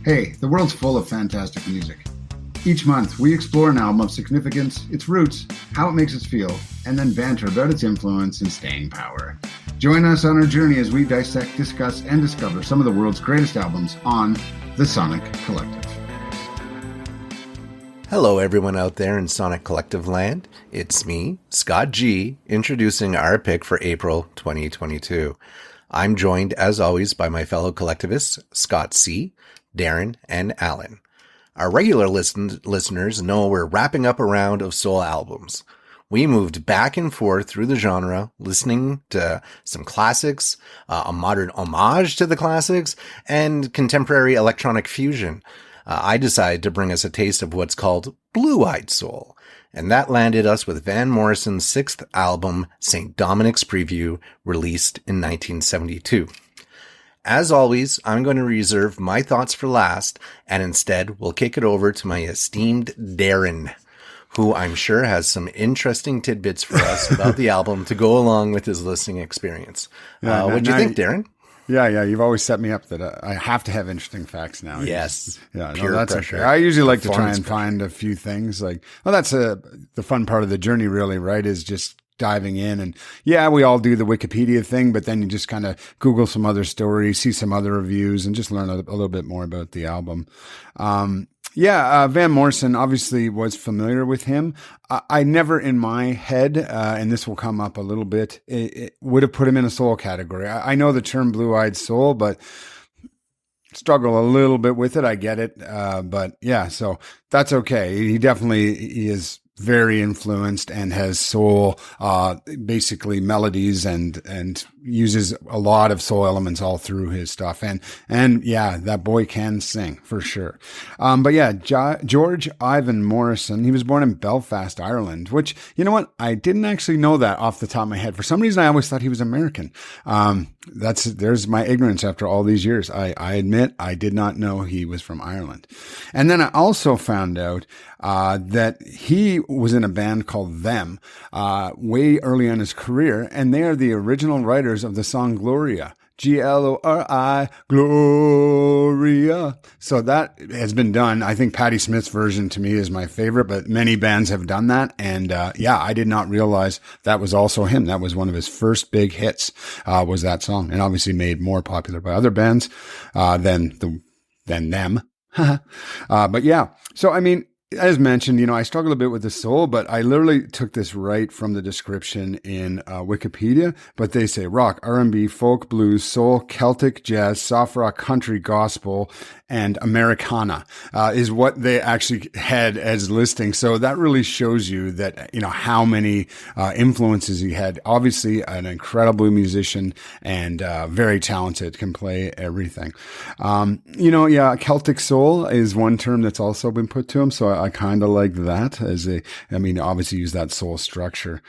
Hey, the world's full of fantastic music. Each month, we explore an album of significance, its roots, how it makes us feel, and then banter about its influence and staying power. Join us on our journey as we dissect, discuss, and discover some of the world's greatest albums on The Sonic Collective. Hello, everyone out there in Sonic Collective land. It's me, Scott G, introducing our pick for April 2022. I'm joined, as always, by my fellow collectivists, Scott C., Darren, and Alan. Our regular listeners know we're wrapping up a round of soul albums. We moved back and forth through the genre, listening to some classics, a modern homage to the classics, and contemporary electronic fusion. I decided to bring us a taste of what's called blue-eyed soul, and that landed us with Van Morrison's sixth album, St. Dominic's Preview, released in 1972. As always, I'm going to reserve my thoughts for last, and instead we'll kick it over to my esteemed Darren, who I'm sure has some interesting tidbits for us about the album to go along with his listening experience. What'd you think, Darren? Yeah. You've always set me up that I have to have interesting facts now. Yes. Yeah, no, that's pressure. Okay. I usually like to try and find a few things that's the fun part of the journey, really, right? Is just diving in. And yeah, we all do the Wikipedia thing, but then you just kind of Google some other stories, see some other reviews, and just learn a little bit more about the album. Van Morrison obviously was familiar with him. I never in my head, and this will come up a little bit, it would have put him in a soul category. I know the term blue-eyed soul, but struggle a little bit with it. I get it. But yeah, so that's okay. He definitely is very influenced and has soul, basically melodies and uses a lot of soul elements all through his stuff. And yeah, that boy can sing for sure. But yeah, George Ivan Morrison, he was born in Belfast, Ireland, which, you know what? I didn't actually know that off the top of my head. For some reason, I always thought he was American. There's my ignorance after all these years. I admit I did not know he was from Ireland. And then I also found out, that he was in a band called Them, way early in his career, and they are the original writers of the song Gloria. Glori, Gloria. So that has been done. I think Patti Smith's version to me is my favorite, but many bands have done that. And, I did not realize that was also him. That was one of his first big hits, was that song, and obviously made more popular by other bands, than Them. But yeah, so I mean, as mentioned, I struggle a bit with the soul, but I literally took this right from the description in Wikipedia. But they say rock, R&B, folk, blues, soul, Celtic, jazz, soft rock, country, gospel, and Americana is what they actually had as listing. So that really shows you that, how many influences he had. Obviously, an incredible musician and very talented, can play everything. Celtic soul is one term that's also been put to him. So I kind of like that obviously use that soul structure.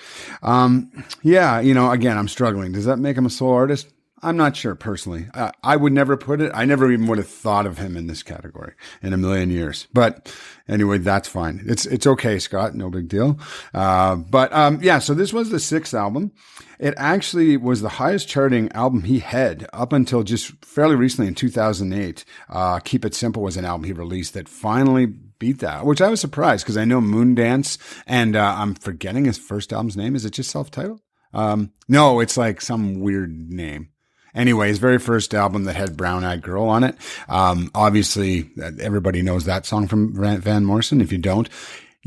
Again, I'm struggling. Does that make him a soul artist? I'm not sure personally. I would never put it. I never even would have thought of him in this category in a million years. But anyway, that's fine. It's okay, Scott. No big deal. So this was the sixth album. It actually was the highest charting album he had up until just fairly recently in 2008. Keep It Simple was an album he released that finally beat that, which I was surprised because I know Moondance and I'm forgetting his first album's name. Is it just self-titled? No, it's like some weird name. Anyway, his very first album that had Brown Eyed Girl on it. Obviously, everybody knows that song from Van Morrison. If you don't,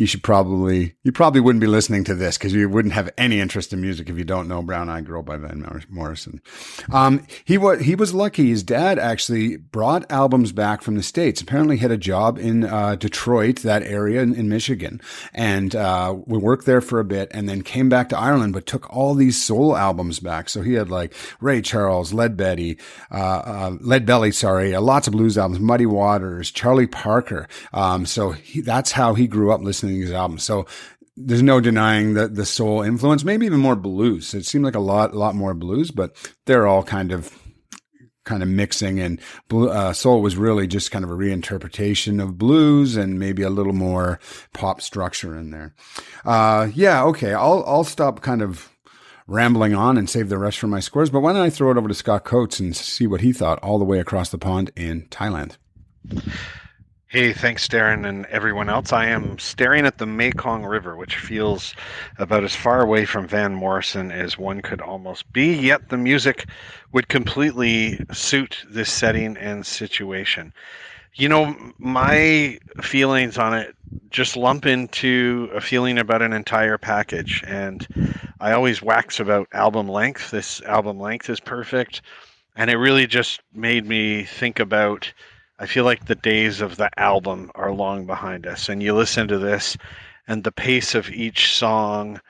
you probably wouldn't be listening to this because you wouldn't have any interest in music if you don't know Brown Eyed Girl by Van Morrison. He was lucky. His dad actually brought albums back from the States. Apparently he had a job in Detroit, that area in Michigan, and we worked there for a bit and then came back to Ireland, but took all these soul albums back. So he had like Ray Charles, Leadbelly, lots of blues albums, Muddy Waters, Charlie Parker. That's how he grew up listening to these albums. So there's no denying the soul influence, maybe even more blues. It seemed like a lot more blues, but they're all kind of mixing, and soul was really just kind of a reinterpretation of blues and maybe a little more pop structure in there. Okay. I'll stop kind of rambling on and save the rest for my scores, but why don't I throw it over to Scott Coates and see what he thought all the way across the pond in Thailand? Hey, thanks, Darren, and everyone else. I am staring at the Mekong River, which feels about as far away from Van Morrison as one could almost be, yet the music would completely suit this setting and situation. You know, my feelings on it just lump into a feeling about an entire package, and I always wax about album length. This album length is perfect. And it really just made me think about, I feel like the days of the album are long behind us. And you listen to this, and the pace of each song,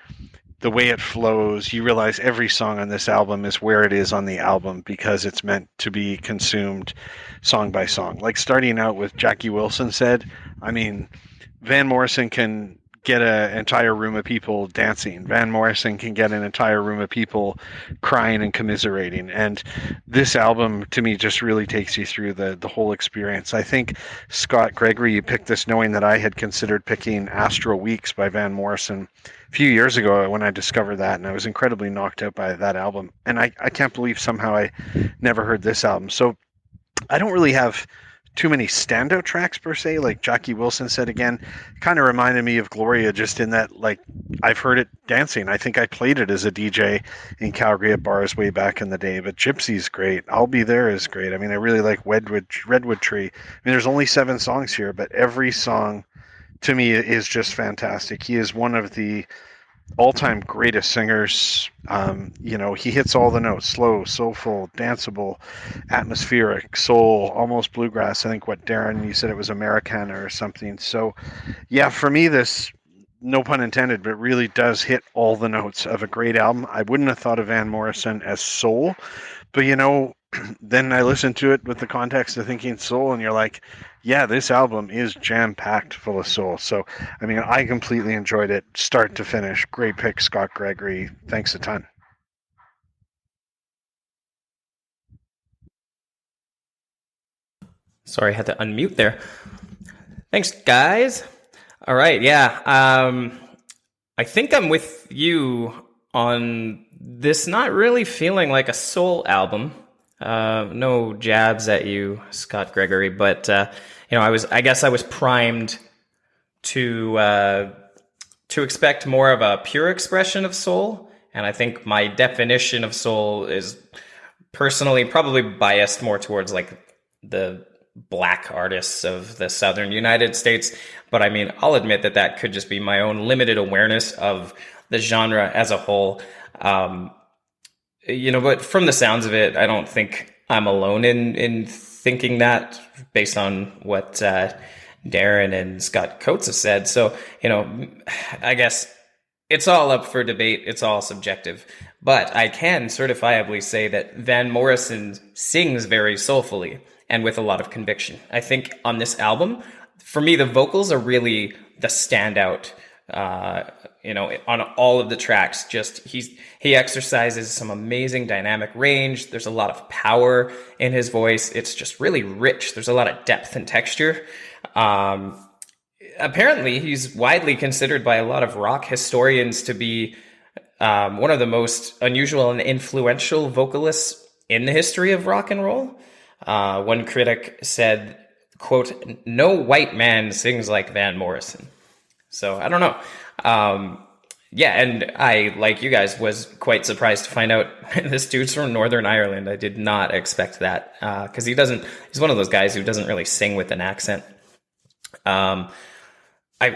the way it flows, you realize every song on this album is where it is on the album because it's meant to be consumed song by song. Like starting out with Jackie Wilson said, I mean, Van Morrison can get an entire room of people dancing. Van Morrison can get an entire room of people crying and commiserating. And this album, to me, just really takes you through the whole experience. I think, Scott Gregory, you picked this knowing that I had considered picking Astral Weeks by Van Morrison a few years ago when I discovered that, and I was incredibly knocked out by that album. And I can't believe somehow I never heard this album. So I don't really have too many standout tracks per se. Like Jackie Wilson said again, kind of reminded me of Gloria just in that, like, I've heard it dancing. I think I played it as a DJ in Calgary at bars way back in the day. But Gypsy's great. I'll Be There is great. I mean, I really like Redwood Tree. I mean, there's only 7 songs here, but every song to me is just fantastic. He is one of the all-time greatest singers. He hits all the notes: slow, soulful, danceable, atmospheric, soul, almost bluegrass. I think what Darren, you said it was Americana or something. So yeah, for me, this, no pun intended, but really does hit all the notes of a great album. I wouldn't have thought of Van Morrison as soul, but then I listened to it with the context of thinking soul, and you're like, yeah, this album is jam-packed full of soul. So, I mean, I completely enjoyed it, start to finish. Great pick, Scott Gregory. Thanks a ton. Sorry, I had to unmute there. Thanks, guys. All right, yeah. I think I'm with you on this not really feeling like a soul album. No jabs at you, Scott Gregory, but I guess I was primed to expect more of a pure expression of soul, and I think my definition of soul is personally probably biased more towards like the Black artists of the Southern United States. But I mean, I'll admit that could just be my own limited awareness of the genre as a whole. But from the sounds of it, I don't think I'm alone in thinking that, based on what Darren and Scott Coates have said. So, I guess it's all up for debate. It's all subjective. But I can certifiably say that Van Morrison sings very soulfully and with a lot of conviction. I think on this album, for me, the vocals are really the standout. On all of the tracks, he exercises some amazing dynamic range. There's a lot of power in his voice. It's just really rich. There's a lot of depth and texture. Apparently, he's widely considered by a lot of rock historians to be one of the most unusual and influential vocalists in the history of rock and roll. One critic said, quote, "No white man sings like Van Morrison." So I don't know. And I, like you guys, was quite surprised to find out this dude's from Northern Ireland. I did not expect that, because he's one of those guys who doesn't really sing with an accent. I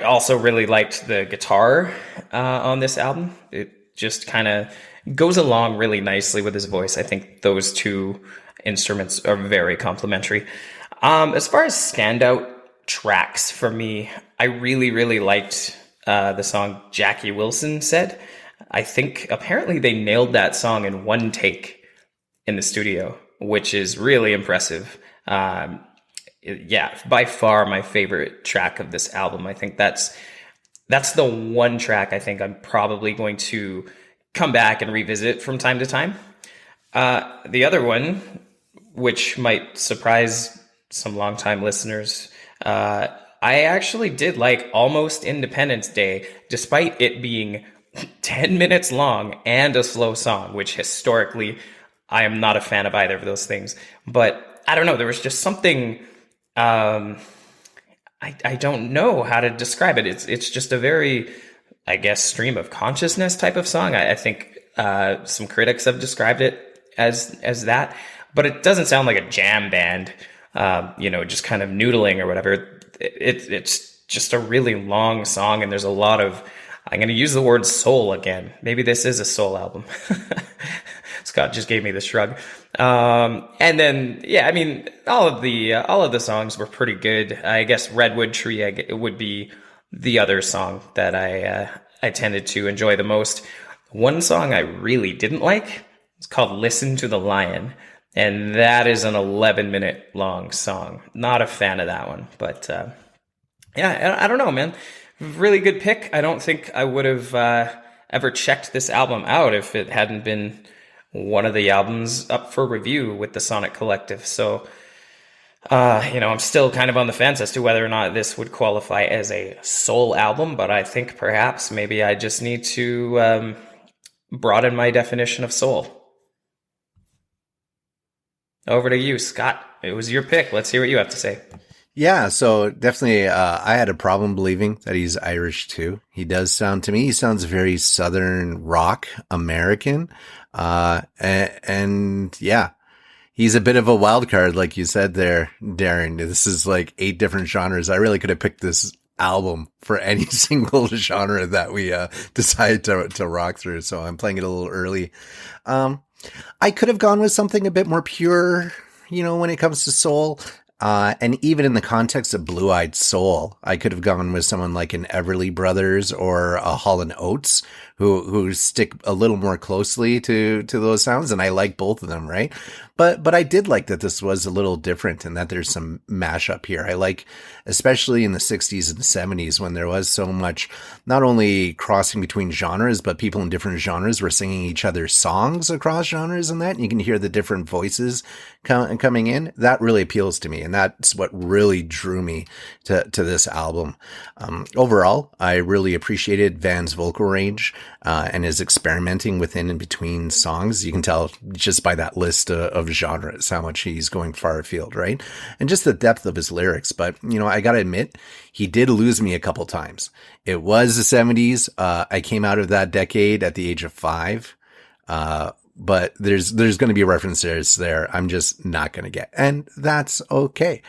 also really liked the guitar on this album. It just kind of goes along really nicely with his voice. I think those two instruments are very complementary. As far as standout tracks for me, I really, really liked the song Jackie Wilson Said. I think apparently they nailed that song in one take in the studio, which is really impressive. By far my favorite track of this album. I think that's the one track I think I'm probably going to come back and revisit from time to time. The other one, which might surprise some longtime listeners, I actually did like Almost Independence Day, despite it being 10 minutes long and a slow song, which historically I am not a fan of either of those things. But I don't know, there was just something Um, I don't know how to describe it. It's just a very, I guess, stream of consciousness type of song. I think some critics have described it as that, but it doesn't sound like a jam band, just kind of noodling or whatever. It's just a really long song, and there's a lot of, I'm going to use the word soul again. Maybe this is a soul album. Scott just gave me the shrug. And then, yeah, I mean, all of the songs were pretty good. I guess Redwood Tree would be the other song that I tended to enjoy the most. One song I really didn't like, it's called Listen to the Lion. And that is an 11-minute long song. Not a fan of that one, but, yeah, I don't know, man. Really good pick. I don't think I would have ever checked this album out if it hadn't been one of the albums up for review with the Sonic Collective. So, I'm still kind of on the fence as to whether or not this would qualify as a soul album, but I think perhaps maybe I just need to broaden my definition of soul. Over to you, Scott. It was your pick. Let's hear what you have to say. Yeah, so definitely I had a problem believing that he's Irish too. He sounds very Southern rock American. And yeah, he's a bit of a wild card, like you said there, Darren. This is like 8 different genres. I really could have picked this album for any single genre that we decide to rock through. So I'm playing it a little early. I could have gone with something a bit more pure, when it comes to soul. And even in the context of Blue-Eyed Soul, I could have gone with someone like an Everly Brothers or a Hall & Oates who stick a little more closely to those sounds. And I like both of them, right? But I did like that this was a little different and that there's some mashup here. I like, especially in the 60s and 70s when there was so much, not only crossing between genres, but people in different genres were singing each other's songs across genres and that. And you can hear the different voices coming in. That really appeals to me. And that's what really drew me to this album. Overall, I really appreciated Van's vocal range, and his experimenting within and between songs. You can tell just by that list of genres how much he's going far afield, right? And just the depth of his lyrics. But, I gotta admit, he did lose me a couple times. It was the 70s. I came out of that decade at the age of 5. But there's going to be references there I'm just not going to get. And that's okay.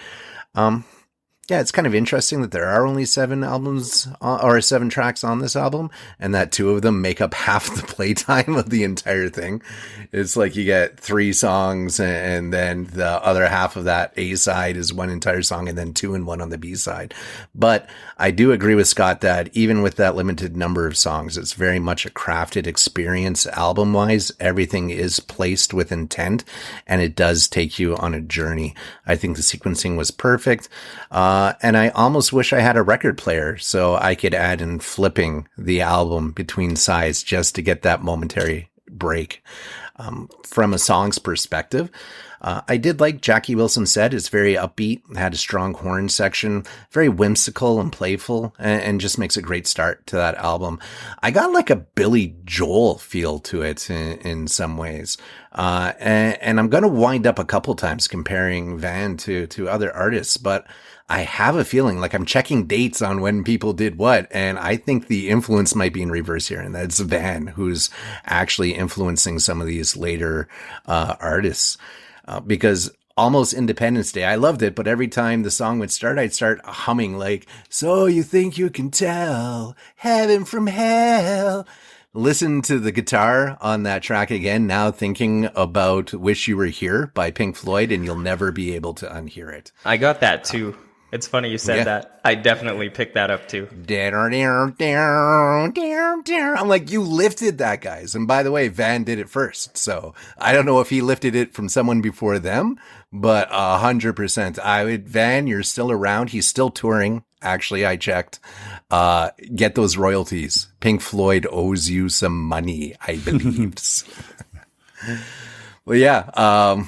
Yeah, it's kind of interesting that there are only 7 albums or 7 tracks on this album, and that 2 of them make up half the playtime of the entire thing. It's like you get 3 songs, and then the other half of that A side is one entire song, and then 2 and 1 on the B side. But I do agree with Scott that even with that limited number of songs, it's very much a crafted experience album wise. Everything is placed with intent, and it does take you on a journey. I think the sequencing was perfect. And I almost wish I had a record player so I could add in flipping the album between sides just to get that momentary break. From a song's perspective, I did like Jackie Wilson Said. It's very upbeat, had a strong horn section, very whimsical and playful, and just makes a great start to that album. I got like a Billy Joel feel to it in some ways. And I'm going to wind up a couple times comparing Van to other artists, but I have a feeling like I'm checking dates on when people did what, and I think the influence might be in reverse here, and that's Van who's actually influencing some of these later artists. Because almost Independence Day, I loved it, but every time the song would start, I'd start humming like, "So you think you can tell heaven from hell." Listen to the guitar on that track again, now thinking about Wish You Were Here by Pink Floyd, and you'll never be able to unhear it. I got that too. It's funny you said that. I definitely picked that up too. I'm like, you lifted that, guys. And by the way, Van did it first. So I don't know if he lifted it from someone before them, but 100%. Van, you're still around. He's still touring. Actually, I checked. Get those royalties. Pink Floyd owes you some money, I believe. Well, yeah.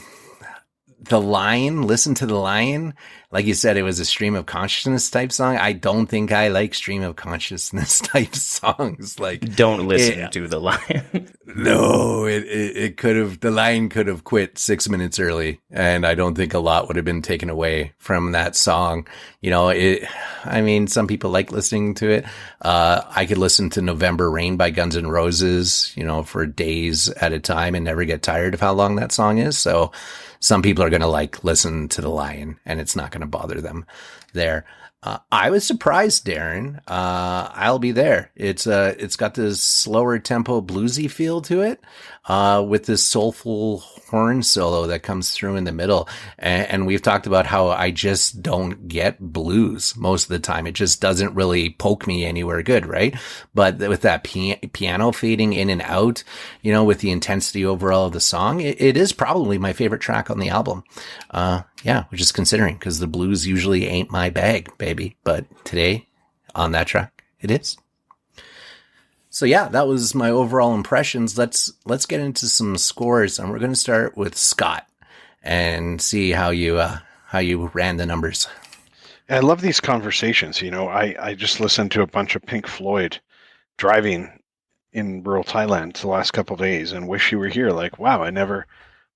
The Lion, Listen to the Lion. Like you said, it was a stream of consciousness type song. I don't think I like stream of consciousness type songs. Like, don't listen to The Lion. No, it could have, The Lion could have quit 6 minutes early, and I don't think a lot would have been taken away from that song. You know, I mean, some people like listening to it. I could listen to November Rain by Guns N' Roses, you know, for days at a time and never get tired of how long that song is. So some people are going to listen to The Lion, and it's not going to bother them there. I was surprised, Darren. I'll Be There. It's got this slower tempo bluesy feel to it, with this soulful horn solo that comes through in the middle. And we've talked about how I just don't get blues most of the time. It just doesn't really poke me anywhere good, right? But with that piano fading in and out, you know, with the intensity overall of the song, it is probably my favorite track on the album. Yeah, which is considering, because the blues usually ain't my bag, baby. But today, on that track, it is. So yeah, that was my overall impressions. Let's get into some scores, and we're going to start with Scott and see how you ran the numbers. I love these conversations. You know, I just listened to a bunch of Pink Floyd driving in rural Thailand the last couple of days, and wish you were here. Like, wow, I never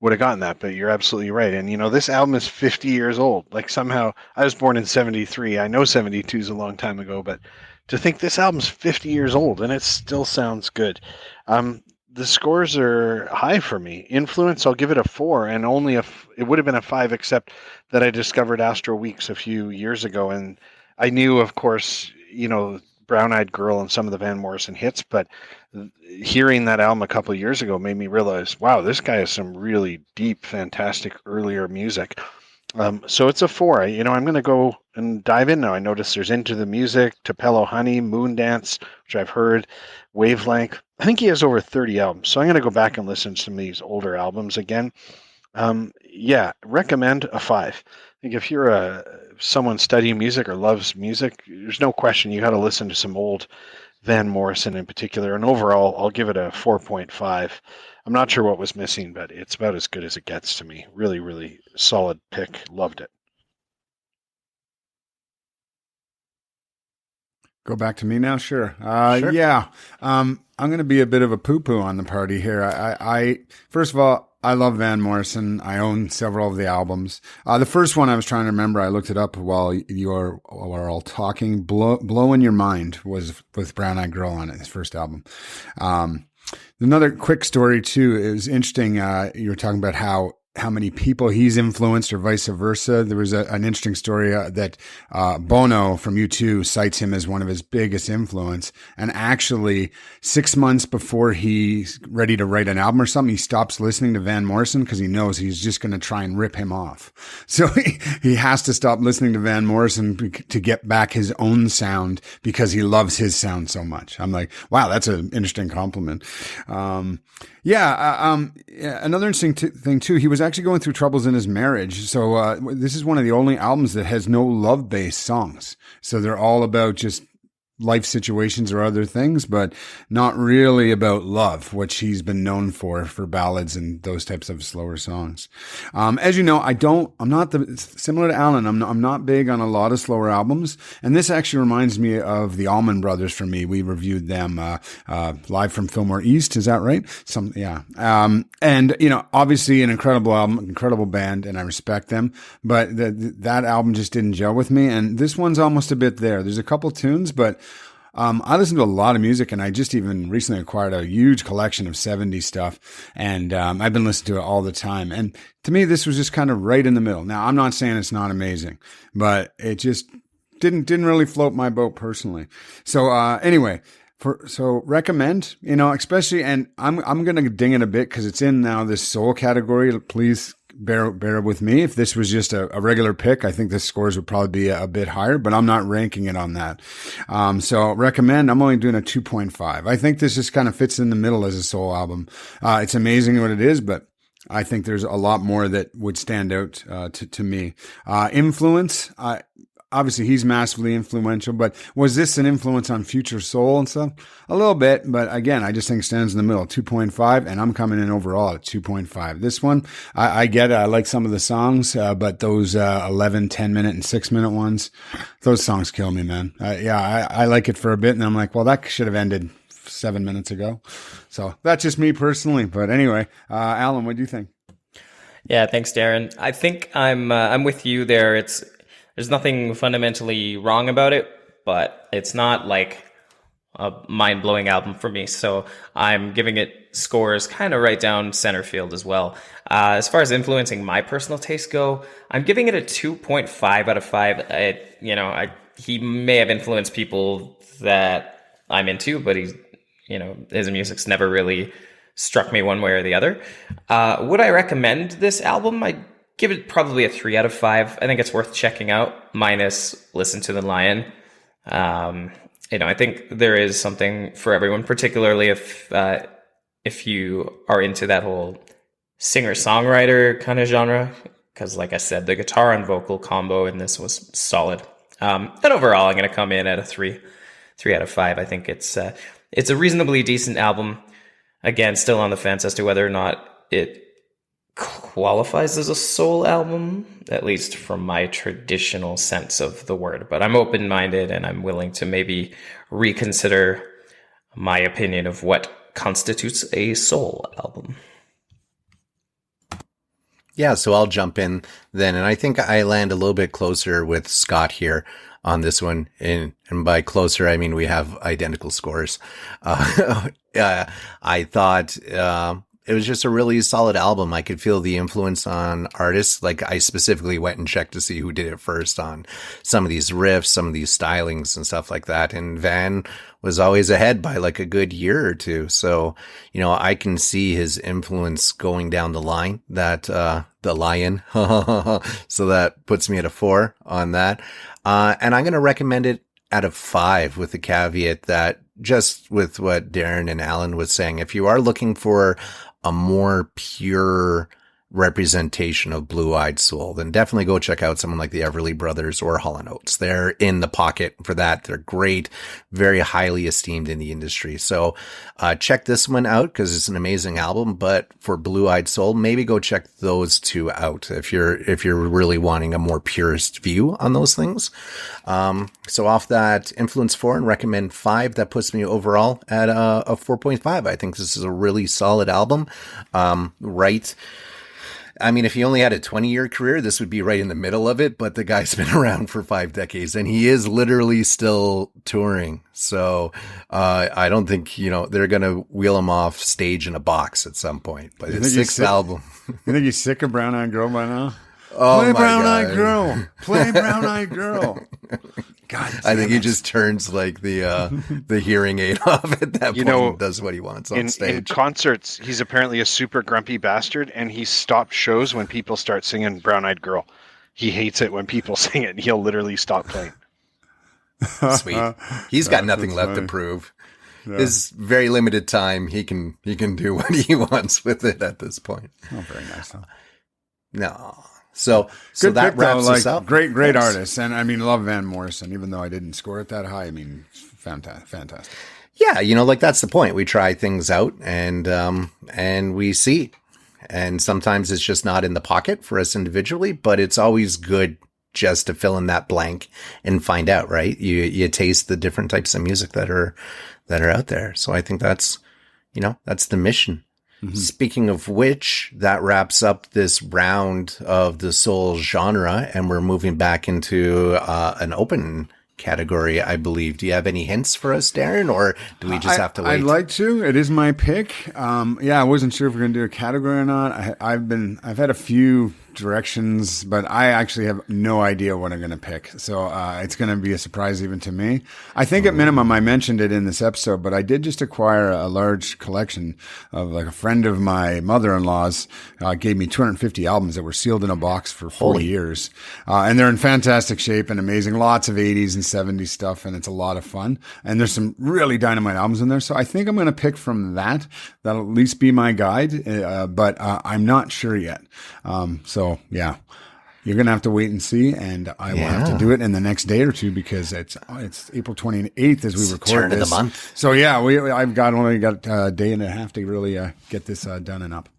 would have gotten that, but you're absolutely right. And, you know, this album is 50 years old. Like, somehow, I was born in 73. I know 72 is a long time ago, but to think this album's 50 years old and it still sounds good. The scores are high for me. Influence, I'll give it a 4, and it would have been a 5, except that I discovered Astro Weeks a few years ago, and I knew, of course, you know, Brown Eyed Girl and some of the Van Morrison hits, but hearing that album a couple of years ago made me realize, wow, this guy has some really deep, fantastic earlier music. So it's a 4. I'm going to go and dive in now. I noticed there's Into the Music, Tupelo Honey, Moondance, which I've heard, Wavelength. I think he has over 30 albums, so I'm going to go back and listen to some of these older albums again. Recommend a 5. I think if you're someone studying music or loves music, there's no question you got to listen to some old Van Morrison in particular. And overall, I'll give it a 4.5. I'm not sure what was missing, but it's about as good as it gets to me. Really, really solid pick. Loved it. Go back to me now? Sure. Sure. Yeah. I'm going to be a bit of a poo-poo on the party here. I first of all, I love Van Morrison. I own several of the albums. The first one I was trying to remember, I looked it up while you were all talking. Blow in Your Mind was with Brown Eyed Girl on it, his first album. Another quick story too. It was interesting. You were talking about how many people he's influenced or vice versa. There was an interesting story that Bono from U2 cites him as one of his biggest influence. And actually 6 months before he's ready to write an album or something, he stops listening to Van Morrison because he knows he's just going to try and rip him off. So he has to stop listening to Van Morrison to get back his own sound because he loves his sound so much. I'm like, wow, that's an interesting compliment. Another interesting thing too, he was actually going through troubles in his marriage. So this is one of the only albums that has no love-based songs. So they're all about just life situations or other things, but not really about love, which he's been known for ballads and those types of slower songs. As you know, similar to Alan, I'm not big on a lot of slower albums. And this actually reminds me of the Allman Brothers for me. We reviewed them, live from Fillmore East. Is that right? And, you know, obviously an incredible album, incredible band, and I respect them, but that album just didn't gel with me. And this one's almost a bit there. There's a couple tunes, but I listen to a lot of music, and I just even recently acquired a huge collection of 70s stuff, and I've been listening to it all the time. And to me, this was just kind of right in the middle. Now, I'm not saying it's not amazing, but it just didn't really float my boat personally. So anyway, so recommend, you know, especially, and I'm going to ding it a bit because it's in now this soul category. Please bear with me. If this was just a regular pick, I think the scores would probably be a bit higher, but I'm not ranking it on that. So recommend, I'm only doing a 2.5. I think this just kind of fits in the middle as a soul album. It's amazing what it is, but I think there's a lot more that would stand out to me. Influence, obviously he's massively influential, but was this an influence on Future Soul and stuff? A little bit, but again, I just think it stands in the middle, 2.5, and I'm coming in overall at 2.5. This one, I get it. I like some of the songs, but those 11, 10-minute, and 6-minute ones, those songs kill me, man. I like it for a bit, and I'm like, well, that should have ended 7 minutes ago. So that's just me personally. But anyway, Alan, what do you think? Yeah, thanks, Darren. I think I'm with you there. There's nothing fundamentally wrong about it, but it's not like a mind-blowing album for me. So I'm giving it scores kind of right down center field as well. As far as influencing my personal taste go, I'm giving it a 2.5 out of 5. He may have influenced people that I'm into, but his music's never really struck me one way or the other. Would I recommend this album? I'd give it probably a 3 out of 5. I think it's worth checking out, minus Listen to the Lion. I think there is something for everyone, particularly if you are into that whole singer-songwriter kind of genre. Because like I said, the guitar and vocal combo in this was solid. And overall, I'm going to come in at a 3 out of 5. I think it's a reasonably decent album. Again, still on the fence as to whether or not it qualifies as a soul album, at least from my traditional sense of the word. But I'm open-minded, and I'm willing to maybe reconsider my opinion of what constitutes a soul album. Yeah, so I'll jump in then, and I think I land a little bit closer with Scott here on this one, and by closer I mean we have identical scores. I thought it was just a really solid album. I could feel the influence on artists. Like, I specifically went and checked to see who did it first on some of these riffs, some of these stylings and stuff like that. And Van was always ahead by like a good year or two. So, I can see his influence going down the line, that, the lion. So that puts me at a 4 on that. And I'm going to recommend it at a 5 with the caveat that, just with what Darren and Alan was saying, if you are looking for a more pure representation of Blue-Eyed Soul, then definitely go check out someone like the Everly Brothers or Hall & Oates. They're in the pocket for that. They're great, very highly esteemed in the industry. So check this one out because it's an amazing album. But for Blue-Eyed Soul, maybe go check those two out if you're really wanting a more purist view on those things. So off that influence 4 and recommend 5, that puts me overall at a 4.5. I think this is a really solid album. Right. I mean, if he only had a 20-year career, this would be right in the middle of it, but the guy's been around for 5 decades and he is literally still touring. So, I don't think, they're going to wheel him off stage in a box at some point, but his 6th album. You think he's sick of Brown Eyed Girl by now? Oh, Play my Brown God. Eyed Girl. Play Brown Eyed Girl. God, I think he just turns like the hearing aid off at that point and does what he wants on stage. In concerts, he's apparently a super grumpy bastard, and he stopped shows when people start singing Brown Eyed Girl. He hates it when people sing it, and he'll literally stop playing. Sweet. He's got nothing left to prove. Yeah. His very limited time, he can do what he wants with it at this point. Oh, very nice, huh? No. So good that pick, wraps though. us up. Great artist. And I mean, love Van Morrison, even though I didn't score it that high. I mean, fantastic. Yeah. That's the point. We try things out and we see, and sometimes it's just not in the pocket for us individually, but it's always good just to fill in that blank and find out, right? You taste the different types of music that are out there. So I think that's the mission. Mm-hmm. Speaking of which, that wraps up this round of the soul genre, and we're moving back into an open category, I believe. Do you have any hints for us, Darren, or do we just have to wait? I'd like to. It is my pick. I wasn't sure if we're going to do a category or not. I've had a few directions, but I actually have no idea what I'm going to pick. So it's going to be a surprise even to me. I think at minimum, I mentioned it in this episode, but I did just acquire a large collection of, like, a friend of my mother-in-law's gave me 250 albums that were sealed in a box for 40 years. And they're in fantastic shape and amazing. Lots of 80s and 70s stuff, and it's a lot of fun. And there's some really dynamite albums in there. So I think I'm going to pick from that. That'll at least be my guide, but I'm not sure yet. So yeah, You're going to have to wait and see, and I will have to do it in the next day or two because it's April 28th as we record turn this. Of the month. So yeah, I've only got a day and a half to really get this done and up.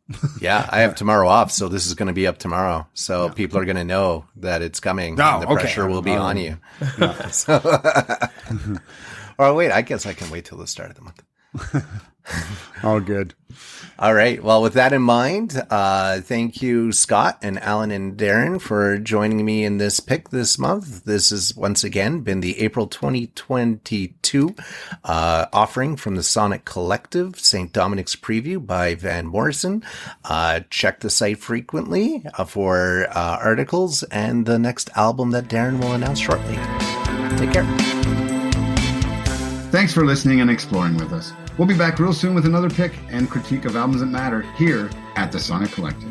Yeah, I have tomorrow off, so this is going to be up tomorrow. So people are going to know that it's coming. And the pressure will be on you. Yeah. So, or wait, I guess I can wait till the start of the month. All good. All right. Well, with that in mind, thank you, Scott and Alan and Darren, for joining me in this pick this month. This has once again been the April 2022 offering from the Sonic Collective, St. Dominic's Preview by Van Morrison. Check the site frequently for articles and the next album that Darren will announce shortly. Take care. Thanks for listening and exploring with us. We'll be back real soon with another pick and critique of albums that matter here at the Sonic Collective.